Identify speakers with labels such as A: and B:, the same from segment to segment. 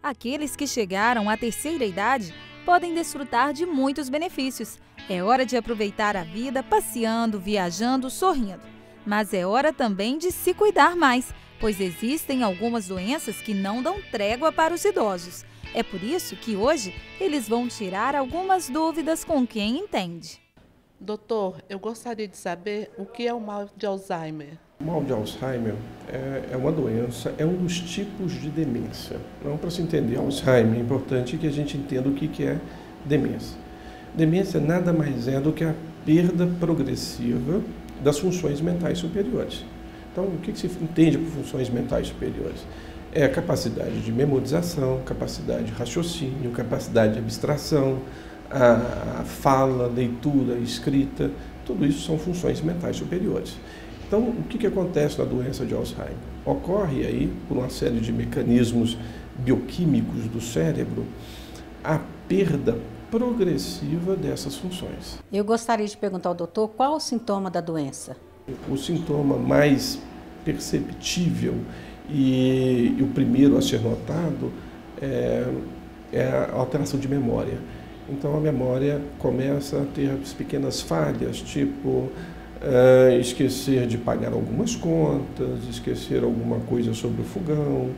A: Aqueles que chegaram à terceira idade podem desfrutar de muitos benefícios. É hora de aproveitar a vida passeando, viajando, sorrindo. Mas é hora também de se cuidar mais, pois existem algumas doenças que não dão trégua para os idosos. É por isso que hoje eles vão tirar algumas dúvidas com quem entende.
B: Doutor, eu gostaria de saber o que é o mal de Alzheimer.
C: O mal de Alzheimer é uma doença, é um dos tipos de demência. Então, para se entender Alzheimer, é importante que a gente entenda o que é demência. Demência nada mais é do que a perda progressiva das funções mentais superiores. Então, o que se entende por funções mentais superiores? É a capacidade de memorização, capacidade de raciocínio, capacidade de abstração, a fala, leitura, escrita, tudo isso são funções mentais superiores. Então, o que acontece na doença de Alzheimer? Ocorre aí, por uma série de mecanismos bioquímicos do cérebro, a perda progressiva dessas funções.
D: Eu gostaria de perguntar ao doutor qual o sintoma da doença?
C: O sintoma mais perceptível e o primeiro a ser notado é a alteração de memória. Então, a memória começa a ter pequenas falhas, tipo esquecer de pagar algumas contas, esquecer alguma coisa sobre o fogão,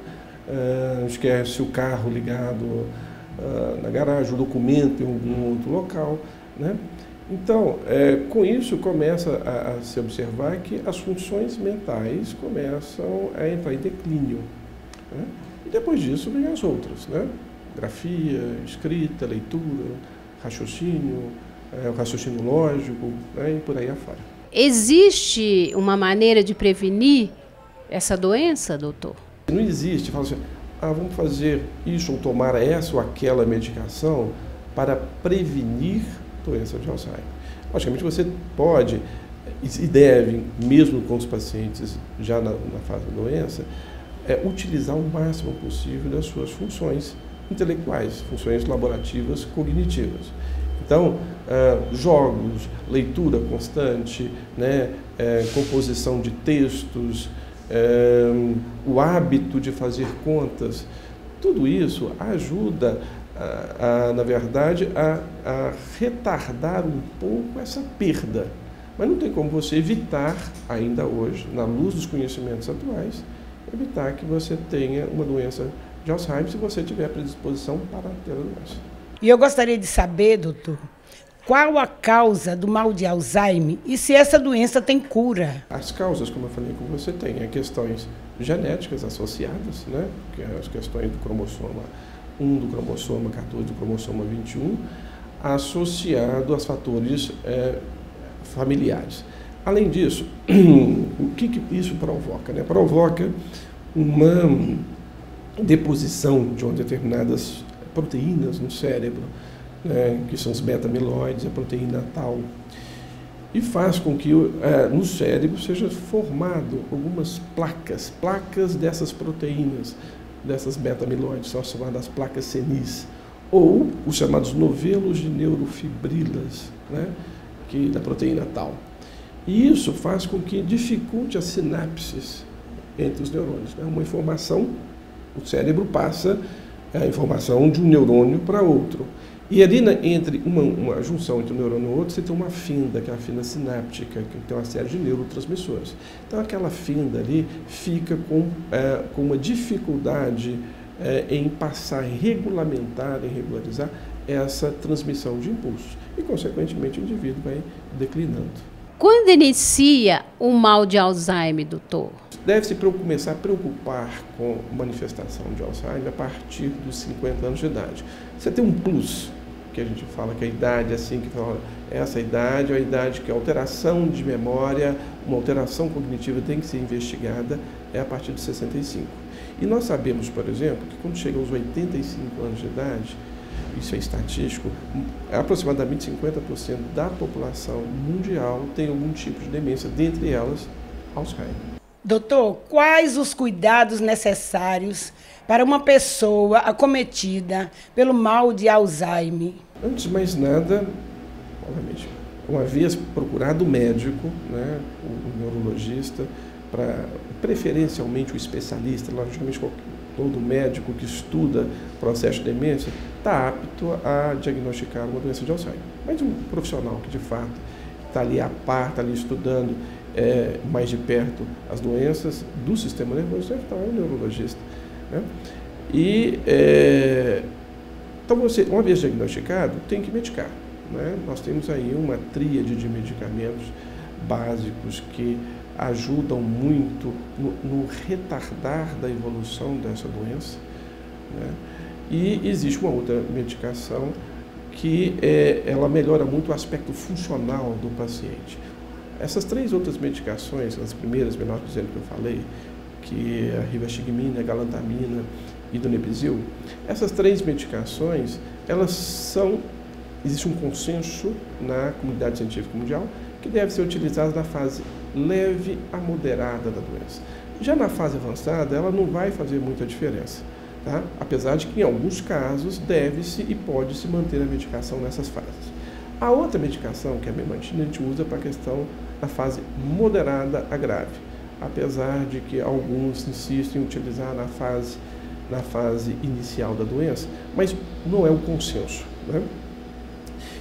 C: esquece o carro ligado na garagem, o documento em algum outro local, né? Então, com isso começa a se observar que as funções mentais começam a entrar em declínio, né? E depois disso vem as outras, né? Grafia, escrita, leitura, raciocínio, o raciocínio lógico, né? E por aí afora.
E: Existe uma maneira de prevenir essa doença, doutor?
C: Não existe, fala assim, vamos fazer isso ou tomar essa ou aquela medicação para prevenir doença de Alzheimer. Logicamente você pode e deve, mesmo com os pacientes já na fase da doença, utilizar o máximo possível das suas funções intelectuais, funções laborativas cognitivas. Então, jogos, leitura constante, né, composição de textos, o hábito de fazer contas, tudo isso ajuda, na verdade, a retardar um pouco essa perda. Mas não tem como você evitar, ainda hoje, na luz dos conhecimentos atuais, evitar que você tenha uma doença de Alzheimer se você tiver predisposição para ter a doença.
F: E eu gostaria de saber, doutor, qual a causa do mal de Alzheimer e se essa doença tem cura?
C: As causas, como eu falei com você, tem questões genéticas associadas, né? Que é as questões do cromossoma 1, do cromossoma 14, do cromossoma 21, associado aos fatores familiares. Além disso, o que isso provoca, né? Provoca uma deposição de determinadas proteínas no cérebro, né, que são os beta-amiloides, a proteína tau, e faz com que no cérebro seja formado algumas placas dessas proteínas, dessas beta-amiloides, são chamadas placas senis, ou os chamados novelos de neurofibrilas, né, da proteína tau. E isso faz com que dificulte as sinapses entre os neurônios, né? Uma informação, o cérebro passa a informação de um neurônio para outro. E ali, entre uma junção entre um neurônio e outro, você tem uma fenda, que é a fenda sináptica, que tem uma série de neurotransmissores. Então, aquela fenda ali fica com uma dificuldade em passar, em regulamentar, em regularizar essa transmissão de impulsos. E, consequentemente, o indivíduo vai declinando.
E: Quando inicia o mal de Alzheimer, doutor?
C: Deve-se começar a preocupar com manifestação de Alzheimer a partir dos 50 anos de idade. Você tem um plus, que a gente fala que a idade assim, que fala, essa idade é a idade que a alteração de memória, uma alteração cognitiva tem que ser investigada, é a partir de 65. E nós sabemos, por exemplo, que quando chega aos 85 anos de idade, isso é estatístico, aproximadamente 50% da população mundial tem algum tipo de demência, dentre elas, Alzheimer.
F: Doutor, quais os cuidados necessários para uma pessoa acometida pelo mal de Alzheimer?
C: Antes de mais nada, obviamente, uma vez procurado o médico, né, o neurologista, preferencialmente o especialista, logicamente todo médico que estuda processo de demência está apto a diagnosticar uma doença de Alzheimer. Mas um profissional que, de fato, está ali a par, está ali estudando mais de perto as doenças do sistema nervoso central, é um neurologista. Né? Então, você, uma vez diagnosticado, tem que medicar. Né? Nós temos aí uma tríade de medicamentos básicos que ajudam muito no retardar da evolução dessa doença. Né? E existe uma outra medicação que ela melhora muito o aspecto funcional do paciente. Essas 3 outras medicações, as primeiras, menor dizendo que eu falei, que é a rivastigmina, a galantamina e donepezil, essas 3 medicações, existe um consenso na comunidade científica mundial que deve ser utilizada na fase leve a moderada da doença. Já na fase avançada, ela não vai fazer muita diferença, tá? Apesar de que em alguns casos deve-se e pode-se manter a medicação nessas fases. A outra medicação, que é a memantina, a gente usa para a questão da fase moderada a grave, apesar de que alguns insistem em utilizar na fase inicial da doença, mas não é um consenso. Né?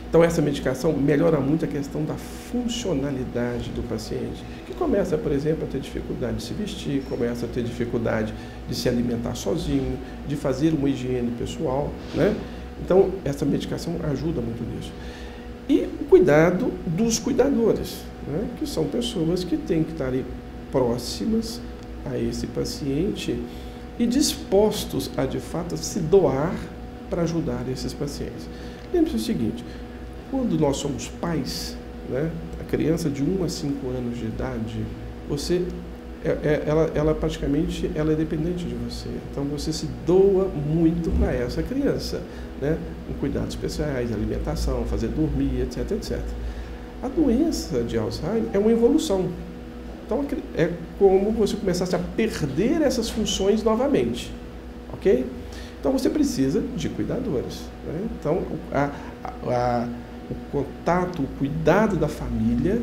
C: Então, essa medicação melhora muito a questão da funcionalidade do paciente, que começa, por exemplo, a ter dificuldade de se vestir, começa a ter dificuldade de se alimentar sozinho, de fazer uma higiene pessoal. Né? Então, essa medicação ajuda muito nisso. E o cuidado dos cuidadores, né? Que são pessoas que têm que estar ali próximas a esse paciente e dispostos a, de fato, se doar para ajudar esses pacientes. Lembre-se o seguinte, quando nós somos pais, né, a criança de 1 a 5 anos de idade, ela praticamente é dependente de você. Então, você se doa muito para essa criança, né, com cuidados especiais, alimentação, fazer dormir, etc, etc. A doença de Alzheimer é uma evolução. Então, é como você começasse a perder essas funções novamente, ok? Então, você precisa de cuidadores. Né? Então, o contato, o cuidado da família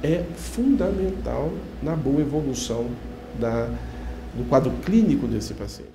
C: é fundamental na boa evolução do quadro clínico desse paciente.